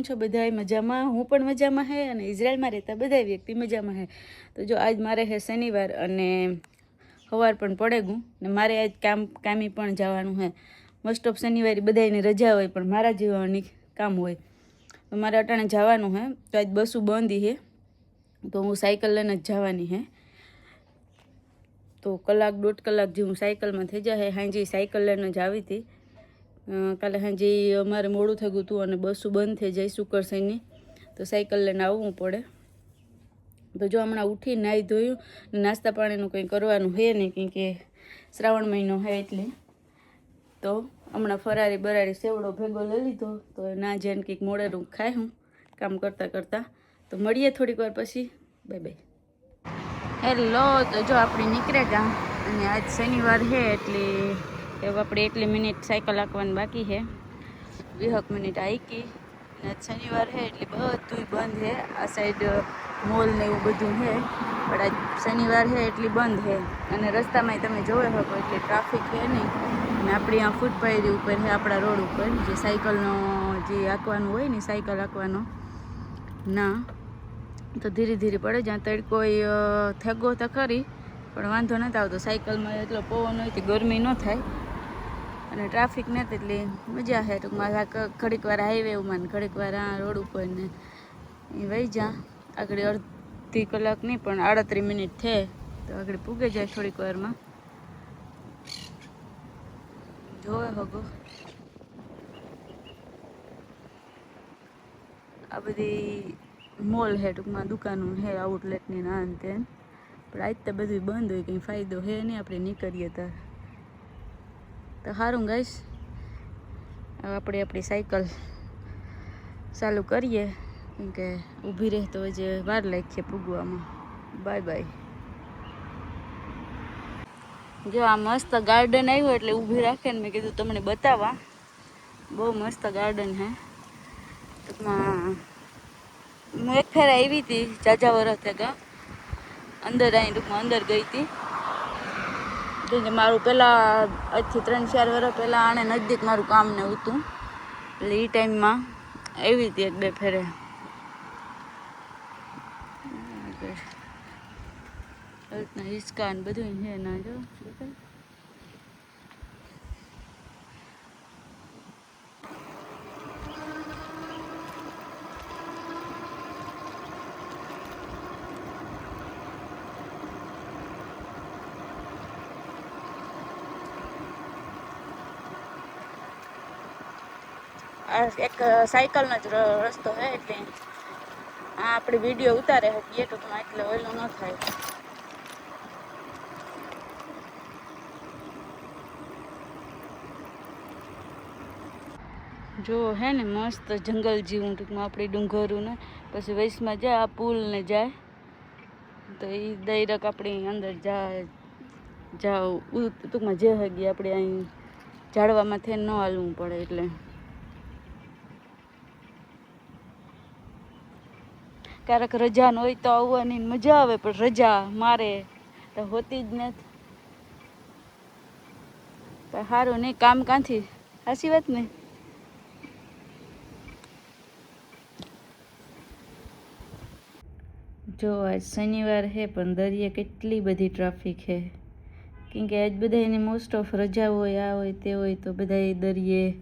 છો બધાય મજામાં? હું પણ મજામાં હે અને ઇઝરાયલમાં રહેતા બધા વ્યક્તિ મજામાં હે. તો જો આજ મારે હે શનિવાર અને સવાર પણ પડે ગયું ને મારે આજ કામી પણ જવાનું હે. મોસ્ટ ઓફ શનિવારે બધાની રજા હોય પણ મારા જીવનની કામ હોય. તો મારે અટાણે જવાનું હે તો આજ બસો બંધ હે તો હું સાયકલ લઈને જ જવાની હે. તો કલાક દોઢ કલાક જેવું સાયકલમાં થઈ જાય. હાંજી સાયકલ લઈને જ આવી હતી. કાલે હાંજી અમારે મોડું થઈ ગયું હતું અને બસો બંધ થઈ જાય શુક્ર શનિ તો સાયકલ લઈને આવવું પડે. તો જો હમણાં ઉઠીને નાહી ધોયું નાસ્તા પાણીનું કંઈ કરવાનું છે નહીં કેમ કે શ્રાવણ મહિનો છે એટલે. તો હમણાં ફરારી બરારી સેવડો ભેગો લઈ લીધો તો ના જઈને કંઈક મોડેરું ખાય હું કામ કરતાં. તો મળીએ થોડીક વાર પછી. Bye bye. હેલો, તો જો આપણે નીકળે ગયા અને આજ શનિવાર છે એટલે આપણે એટલી મિનિટ સાયકલ હાંકવાની બાકી છે. 20 મિનિટ હાંકી અને આજ શનિવાર છે એટલે બધું બંધ છે. આ સાઈડ મોલ ને એવું બધું છે પણ આજ શનિવાર છે એટલી બંધ છે અને રસ્તામાં તમે જોઈ શકો એટલે ટ્રાફિક છે નહીં. અને આપણે આ ફૂટપાથી ઉપર છે આપણા રોડ ઉપર જે સાયકલનો જે હાંકવાનું હોય ને સાયકલ હાંકવાનો ના તો ધીરે ધીરે પડે જ્યાં તડકો થેગો તો ખરી પણ વાંધો નથી આવતો. સાયકલમાં એટલો પવન હોય તો ગરમી ન થાય અને ટ્રાફિક નથી એટલે મજા છે. ટૂંકમાં ઘડીક વાર હાઈવેમાં ઘડીક વાર આ રોડ ઉપર ને એ વહી જા આગળ અડધી કલાક નહીં પણ 38 મિનિટ થાય તો આગળ પૂગે જાય થોડીક વારમાં. જોવે હગો આ બધી મોલ છે ટૂંકમાં દુકાનો છે આઉટલેટની ના તે પણ આજ તો બધું બંધ હોય કંઈ ફાયદો છે નહીં આપણે નીકળીએ તો સારું ગાઈશ. આપણે આપણી સાયકલ ચાલુ કરીએ કેમ કે ઊભી રહે તો જે વાર લાગશે પૂગવામાં. Bye bye. જો આ મસ્ત ગાર્ડન આવ્યું એટલે ઊભી રાખે ને મેં કીધું તમને બતાવવા. બહુ મસ્ત ગાર્ડન છે ટૂંકમાં. હું એક ફેર આવી હતી જાજા વરસ થયા અંદર આવી ટૂંકમાં અંદર ગઈ હતી કેમ કે મારું પહેલાં આજથી 3-4 વર્ષ પહેલાં આણે નજદીક મારું કામ ને હતું એટલે એ ટાઈમમાં આવી હતી 1-2 ફેરે. હિંચકા ને બધું છે ના જો આ એક સાયકલનો જ રસ્તો છે એટલે આ આપણે વિડીયો ઉતારે શકીએ ટૂંકમાં એટલે ઓલું ન થાય. જો હે ને મસ્ત જંગલ જેવું ટૂંકમાં આપણે ડુંગરું ને પછી વૈશમાં જાય આ પુલ ને જાય તો એ દૈરક આપણે અંદર જાવ ટૂંકમાં જે હગી આપણે અહીં ઝાડવામાં થઈને ન હાલવું પડે એટલે. ક્યારેક રજા ન હોય તો આવવાની મજા આવે પણ રજા મારે તો હોતી જ નથી. સારું નહીં કામ ક્યાંથી સાચી વાત ને. જો આજ શનિવાર છે પણ દરિયે કેટલી બધી ટ્રાફિક છે કેમ કે આજ બધા એની મોસ્ટ ઓફ રજા હોય આ હોય તે હોય તો બધા દરિયે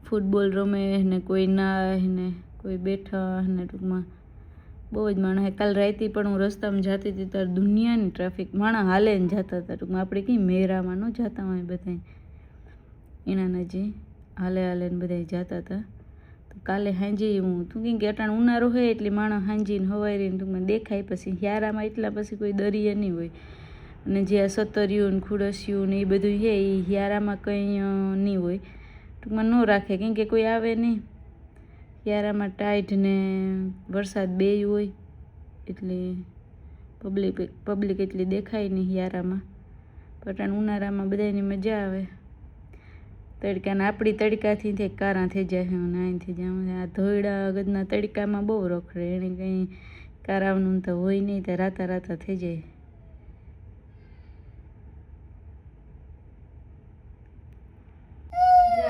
ફૂટબોલ રમે ને કોઈ નાય ને કોઈ બેઠા ને ટૂંકમાં બહુ જ માણસ. કાલ રાતે પણ હું રસ્તામાં જતી હતી ત્યારે દુનિયાની ટ્રાફિક માણસ હાલે ને જતા હતા ટૂંકમાં. આપણે કંઈ મેરામાં ન જતા હોય બધા એના નજી હાલે ને બધા જતા હતા. તો કાલે હાંજી હું તું કેમ કે અટાણ ઉનાળો હોય એટલે માણસ હાંજીને હવારીને ટૂંકમાં દેખાય. પછી હિયારામાં એટલા પછી કોઈ દરિયે નહીં હોય અને જે આ સતરિયું ને ખુડસિયું ને એ બધું છે એ હિયારામાં કંઈ નહીં હોય ટૂંકમાં ન રાખે કેમ કે કોઈ આવે નહીં. હિયારામાં ટાઈટ ને વરસાદ બેય હોય એટલે પબ્લિક એટલી દેખાય નહીં હિયારામાં. પટાણ ઉનાળામાં બધાની મજા આવે તડકાને આપણી તડકાથી થઈ કારા થઈ જાય છે અને અહીંથી જાઉં આ ધોયડા ગદના તડકામાં બહુ રખડે એને કંઈ કારાવનું તો હોય નહીં તો રાતા થઈ જાય.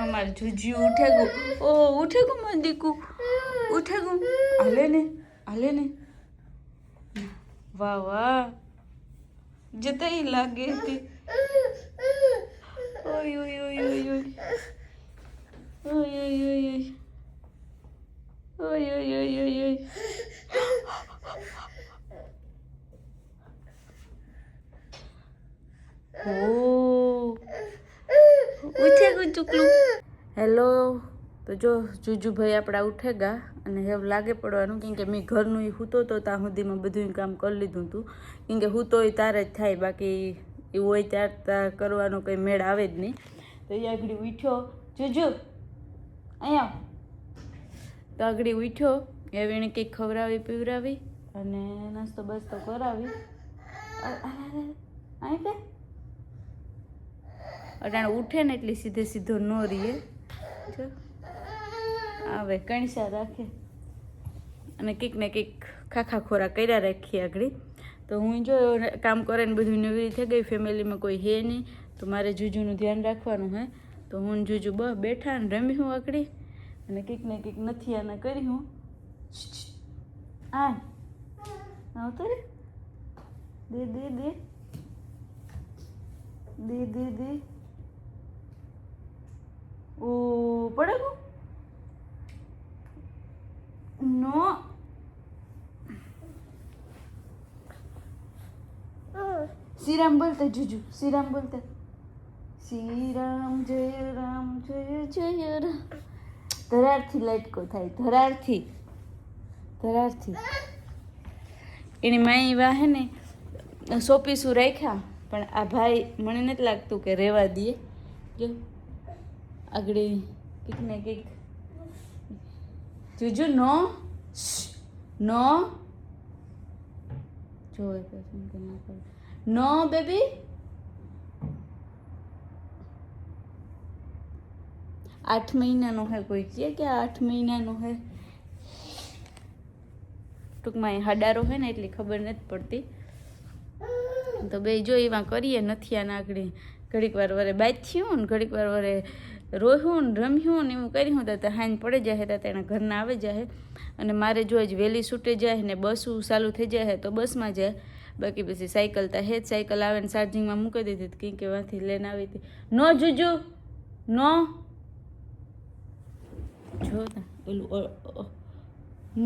અમારે જુજુ ઉઠેગું. ઓ ઉઠેગું મારું દીકું, ઉઠેગું. હાલે ને વાહ વાહ જતા લાગે હતી. ઓય ઓય ઓય ઓય ઓય ઓય ઓય ઓય ઓય ઓય ઓય ઓય. ઉઠેગું ચુકલું. હેલો, તો જો જુજુભાઈ આપણા ઉઠેગા અને હવે લાગે પડવાનું, કેમ કે મેં ઘરનું એ હૂતો તો ત્યાં સુધીમાં બધું કામ કરી લીધું હતું. કેમ કે હૂતો હોય તારે જ થાય, બાકી એવું હોય ત્યાં કરવાનો કંઈ મેળ આવે જ નહીં. તો એ આગળ ઉઠ્યો જુજુ, અહીંયા તો આગળ ઉઠ્યો. હવે એને કંઈક ખવડાવી પીવડાવી અને નાસ્તો બાસ્તો કરાવી. અહીં કે અટાણે ઉઠે ને એટલે સીધો ન રહીએ. જો આવે કણસા રાખે અને કંઈક ને કંઈક ખાખા ખોરા કર્યા રાખીએ આગળ. તો હું જો કામ કરે ને બધું નવી થઈ ગઈ, ફેમિલીમાં કોઈ હે નહીં, તો મારે જુજુનું ધ્યાન રાખવાનું હે. તો હું જુજુ બેઠા ને રમી હું આગળ અને કંઈક ને કંઈક નથી આને કરી હું. આવતો રે દે દે દે દે દે દે. ઓ પડે ગો નો. શ્રીરામ બોલતા જુજુ, શ્રીરામ બોલતા. શ્રીરામ જય રામ જય જય રામ. ધરારથી લાટકો થાય, ધરારથી. એની માઈ વાહે ને સોપીસું રાખ્યા, પણ આ ભાઈ મને નથી લાગતું કે રહેવા દે. જો આગળ કંઈક ને કંઈક. જુજુ નો જોવે નો બેબી. 8 મહિનાનો હે, કોઈ કહે કે 8 મહિનાનો હે. ટૂંકમાં એ હાડારો હોય ને એટલી ખબર નથી પડતી. તો બે જો એમાં કરીએ નથી આના આગળ ઘડીક વાર વરે બાદ થયું ને ઘડીક વાર વરે રોહ્યું ને રમ્યું ને એવું કર્યું તો હાઈન પડે જાય તો તેના ઘરના આવે જાય. અને મારે જો જ વહેલી છૂટે જાય ને બસું ચાલુ થઈ જાય તો બસમાં જાય. બાકી પછી સાયકલ તો હે જ, સાયકલ આવે ને ચાર્જિંગમાં મૂકી દીધી હતી કંઈક એવાથી લઈને આવી હતી. નો જુજુ નો જો પેલું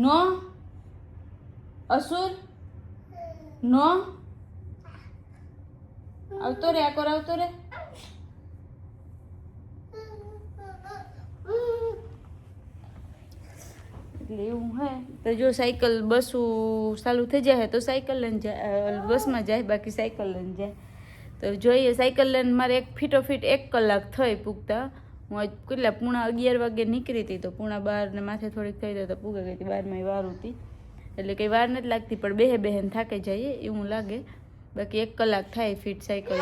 નો અસુર નો આવતો રે, આકોર આવતો રે. એટલે એવું હે. તો જો સાયકલ બસું ચાલુ થઈ જાય તો સાયકલ લઈને જાય, બસમાં જાય, બાકી સાયકલ લઈને જાય. તો જોઈએ સાયકલ લઈને મારે ફીટોફીટ 1 કલાક થઈ પૂગતા. હું કેટલા 11:30 વાગે નીકળી હતી, તો 11:30 ને માથે થોડીક થઈ તો પૂગી ગઈ હતી. 12માં વાર હતી એટલે કંઈ વાર નથી લાગતી, પણ બેહન થાકી જઈએ એવું લાગે. બાકી 1 કલાક થાય ફીટ સાયકલ.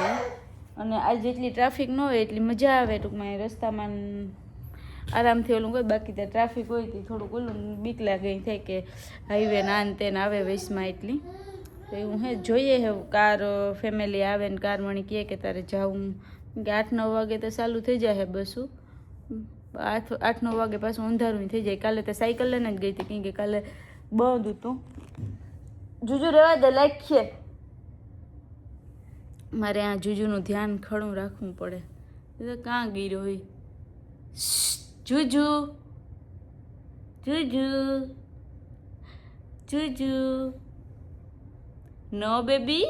અને આજ જેટલી ટ્રાફિક ન હોય એટલી મજા આવે. ટૂંકમાં રસ્તામાં આરામથી ઓલું હોય, બાકી ત્યાં ટ્રાફિક હોય તો થોડુંક ઓલું બીક લાગે થાય કે હાઈવે ના ને તેને આવે વૈસમાં એટલી. તો એવું હે. જોઈએ હે કાર ફેમિલી આવે ને કાર મણી કહે કે તારે જાવું, કે 8-9 વાગે તો ચાલુ થઈ જાય બસું. 8-9 વાગે પાછું અંધારું થઈ જાય. કાલે તો સાયકલ લઈને જ ગઈ હતી, કેમ કે કાલે બંધ હતું. જુજુ રહેવા દે, લાખીએ. મારે આ જુજુનું ધ્યાન ખડું રાખવું પડે. કાં ગીરો હોય જુજુ જુજુ જુજુ. નો બેબી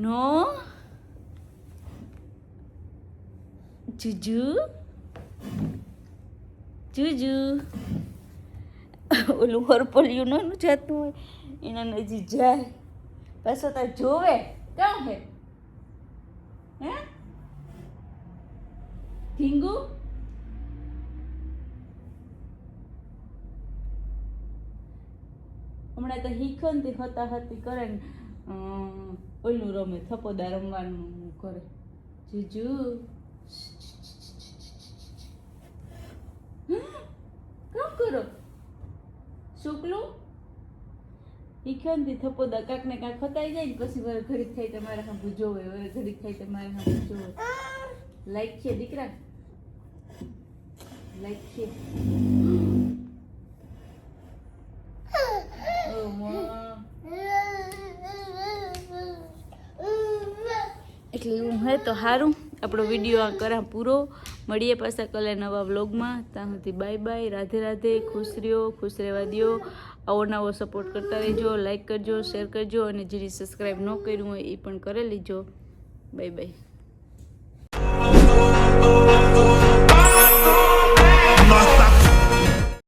નો જુજુ જુજુ. ઓલું હરપલિયું ન જતું હોય એના નજીક જાય પાછો તો જોવે ક્યાં હે હે ઢીંગુ. હમણાં તો હીખનથી હતા કરે ને ઓલું રમે, થપોદા રમવાનું કરે. જીજુ કામ કરો શુક્લું. હીખનથી થપોદા કાંક ને કાંક ખતાઈ જાય ને પછી ઘડીક થાય તમારે હાંભું જોવે, ઘડીક થાય તમારે હાંભું જોવે. લાઈક છે દીકરા. લખીએ એટલે એવું હે તો સારું આપણો વિડીયો આ કરા પૂરો. મળીએ પાછા કાલે નવા વ્લોગમાં. ત્યાં સુધી બાય બાય, રાધે રાધે, ખુશ રહ્યો, ખુશ રહેવા દો. આવો નવો સપોર્ટ કરતા રહેજો, લાઈક કરજો, શેર કરજો અને જેની સબસ્ક્રાઈબ ન કર્યું હોય એ પણ કરી લેજો. Bye bye.